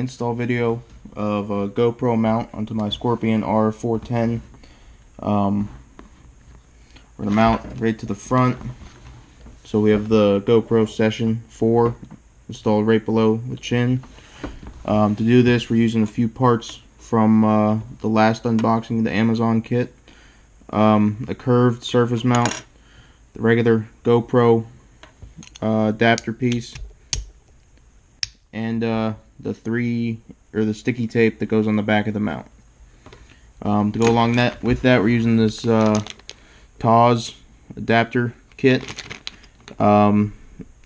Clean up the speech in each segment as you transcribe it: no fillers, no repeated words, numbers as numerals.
install video of a GoPro mount onto my Scorpion R410. We're going to mount right to the front. So we have the GoPro Session 4 installed right below the chin. To do this, we're using a few parts from the last unboxing, the Amazon kit. A curved surface mount, the regular GoPro adapter piece, and the sticky tape that goes on the back of the mount. To go along with that, we're using this TAWS adapter kit,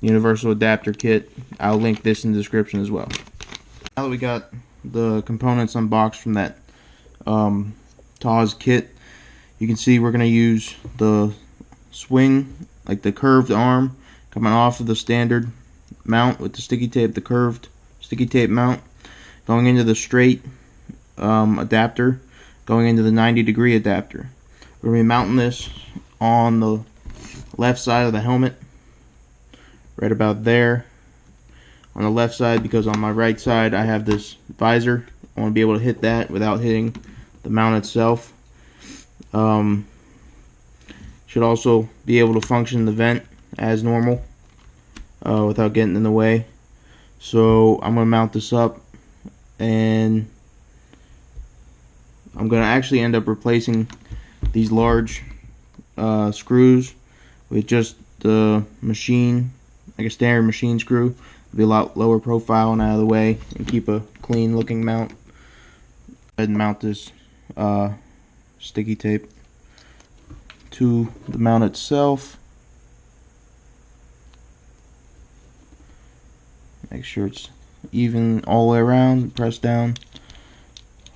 universal adapter kit. I'll link this in the description as well. Now that we got the components unboxed from that TAWS kit, you can see we're going to use the swing, like the curved arm coming off of the standard mount with the sticky tape, the curved sticky tape mount, going into the straight adapter, going into the 90-degree adapter. We're going to be mounting this on the left side of the helmet, right about there on the left side, because on my right side I have this visor. I want to be able to hit that without hitting the mount itself. Should also be able to function the vent as normal without getting in the way. So I'm going to mount this up, and I'm going to actually end up replacing these large screws with just the machine, like a standard machine screw. It'll be a lot lower profile and out of the way, and keep a clean looking mount. Go ahead and mount this sticky tape to the mount itself. Make sure it's even all the way around. Press down,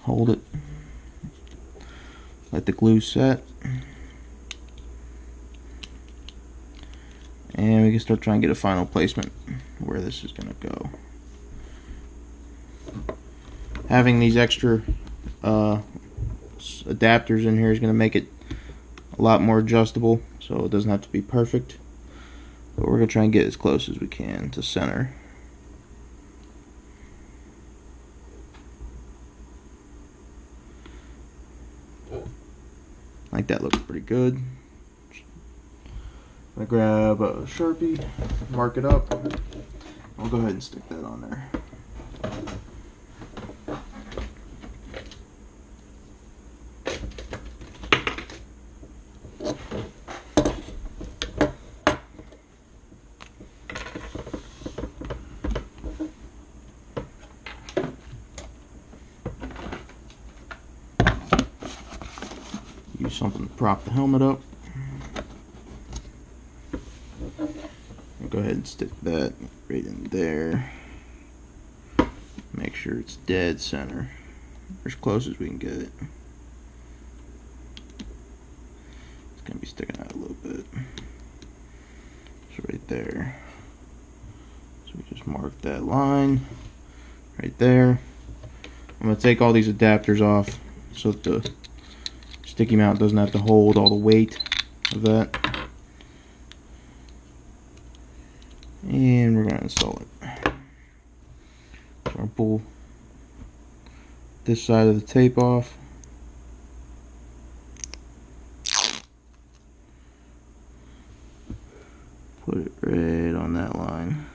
hold it, let the glue set, and we can start trying to get a final placement where this is going to go. Having these extra adapters in here is going to make it a lot more adjustable, so it doesn't have to be perfect, but we're going to try and get as close as we can to center. Like that looks pretty good. I'm going to grab a Sharpie, mark it up. I'll go ahead and stick that on there. Use something to prop the helmet up. Go ahead and stick that right in there. Make sure it's dead center, or as close as we can get it. It's gonna be sticking out a little bit. So right there. So we just mark that line right there. I'm gonna take all these adapters off so that the sticky mount doesn't have to hold all the weight of that. And we're going to install it. So I'll pull this side of the tape off. Put it right on that line.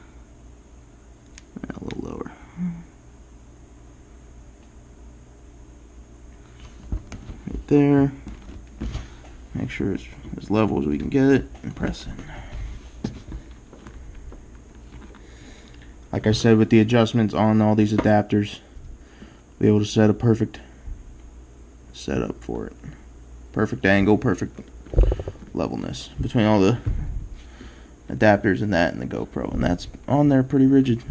And a little lower. Right there. Make sure it's as level as we can get it, and press in. Like I said, with the adjustments on all these adapters, be able to set a perfect setup for it. Perfect angle, perfect levelness between all the adapters and that and the GoPro, and that's on there pretty rigid.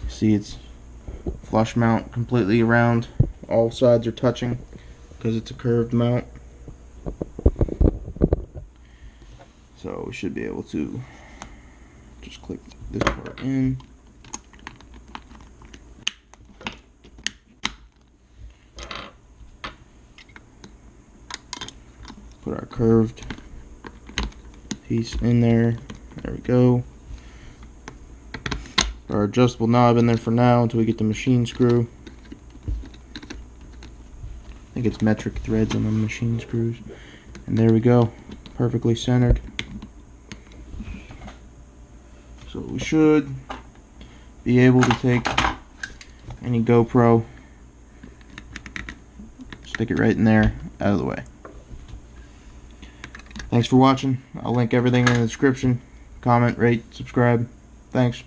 See, it's flush mount completely around. All sides are touching because it's a curved mount. So we should be able to just click this part in. Put our curved piece in there. There we go. Our adjustable knob in there for now until we get the machine screw. I think it's metric threads on the machine screws. And there we go, perfectly centered. So we should be able to take any GoPro, stick it right in there, out of the way. Thanks for watching. I'll link everything in the description. Comment, rate, subscribe. Thanks.